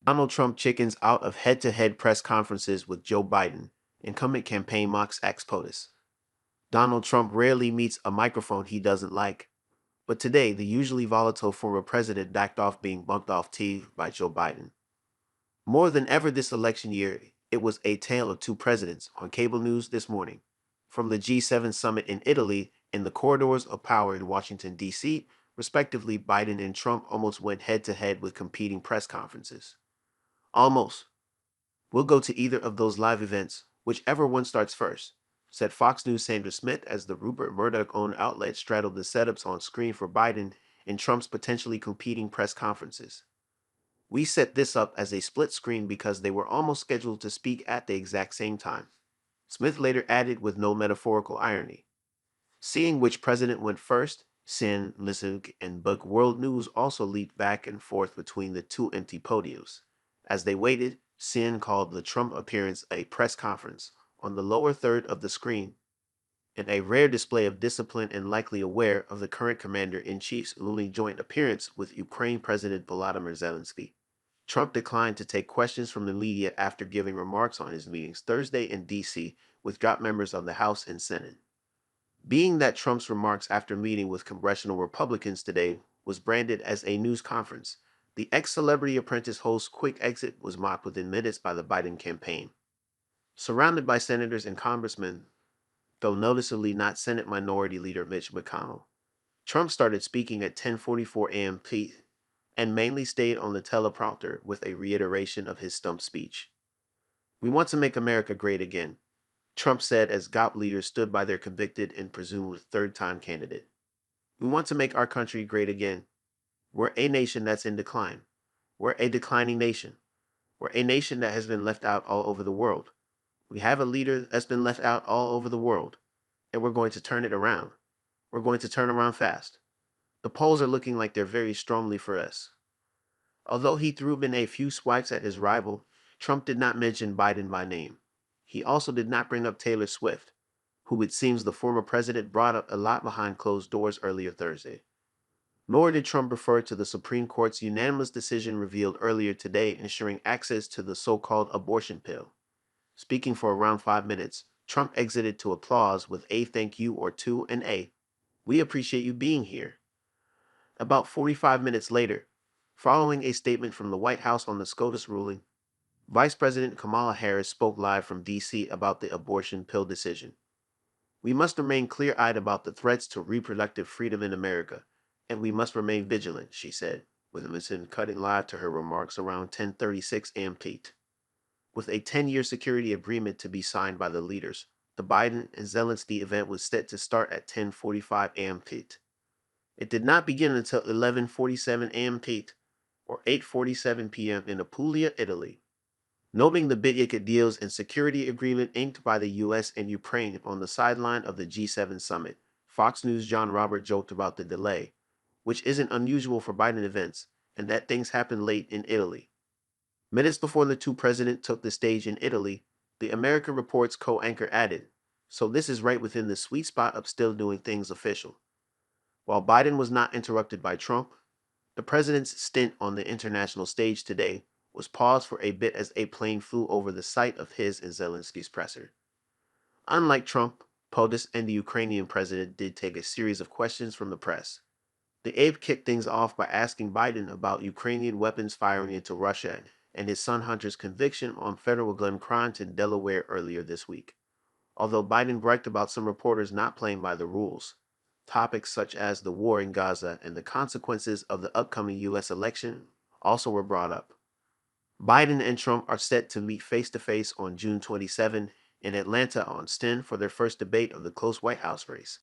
Donald Trump chickens out of head-to-head press conferences with Joe Biden. Incumbent campaign mocks ex-POTUS. Donald Trump rarely meets a microphone he doesn't like, but today the usually volatile former president backed off being bumped off TV by Joe Biden. More than ever this election year, it was a tale of two presidents on cable news this morning. From the G7 summit in Italy and the corridors of power in Washington, D.C., respectively, Biden and Trump almost went head-to-head with competing press conferences. Almost. We'll go to either of those live events, whichever one starts first, said Fox News' Sandra Smith as the Rupert Murdoch-owned outlet straddled the setups on screen for Biden and Trump's potentially competing press conferences. We set this up as a split screen because they were almost scheduled to speak at the exact same time. Smith later added with no metaphorical irony. Seeing which president went first, Sin, Lissig, and Buck World News also leaped back and forth between the two empty podiums. As they waited, Sin called the Trump appearance a press conference on the lower third of the screen, and a rare display of discipline and likely aware of the current commander-in-chief's looming joint appearance with Ukraine President Volodymyr Zelensky. Trump declined to take questions from the media after giving remarks on his meetings Thursday in D.C. with top members of the House and Senate. Being that Trump's remarks after meeting with congressional Republicans today was branded as a news conference, the ex-Celebrity Apprentice host's quick exit was mocked within minutes by the Biden campaign. Surrounded by senators and congressmen, though noticeably not Senate Minority Leader Mitch McConnell, Trump started speaking at 10:44 a.m. and mainly stayed on the teleprompter with a reiteration of his stump speech. "We want to make America great again," Trump said as GOP leaders stood by their convicted and presumed third-time candidate. "We want to make our country great again. We're a nation that's in decline. We're a declining nation. We're a nation that has been left out all over the world. We have a leader that's been left out all over the world, and we're going to turn it around. We're going to turn around fast. The polls are looking like they're very strongly for us." Although he threw in a few swipes at his rival, Trump did not mention Biden by name. He also did not bring up Taylor Swift, who it seems the former president brought up a lot behind closed doors earlier Thursday. Nor did Trump refer to the Supreme Court's unanimous decision revealed earlier today ensuring access to the so-called abortion pill. Speaking for around 5 minutes, Trump exited to applause with a thank you or two and a "We appreciate you being here." About 45 minutes later, following a statement from the White House on the SCOTUS ruling, Vice President Kamala Harris spoke live from D.C. about the abortion pill decision. "We must remain clear-eyed about the threats to reproductive freedom in America, and we must remain vigilant," she said, with Williamson cutting live to her remarks around 10:36 a.m. With a 10-year security agreement to be signed by the leaders, the Biden and Zelensky event was set to start at 10:45 a.m. It did not begin until 11:47 a.m. or 8:47 p.m. in Apulia, Italy. Noting the big deals and security agreement inked by the U.S. and Ukraine on the sideline of the G7 summit, Fox News' John Robert joked about the delay, which isn't unusual for Biden events, and that things happen late in Italy. Minutes before the two presidents took the stage in Italy, the American Report's co-anchor added, "So this is right within the sweet spot of still doing things official." While Biden was not interrupted by Trump, the president's stint on the international stage today was paused for a bit as a plane flew over the site of his and Zelensky's presser. Unlike Trump, POTUS and the Ukrainian president did take a series of questions from the press. The aide kicked things off by asking Biden about Ukrainian weapons firing into Russia and his son Hunter's conviction on federal gun crimes in Delaware earlier this week. Although Biden griped about some reporters not playing by the rules, topics such as the war in Gaza and the consequences of the upcoming U.S. election also were brought up. Biden and Trump are set to meet face-to-face on June 27 in Atlanta on Sten for their first debate of the close White House race.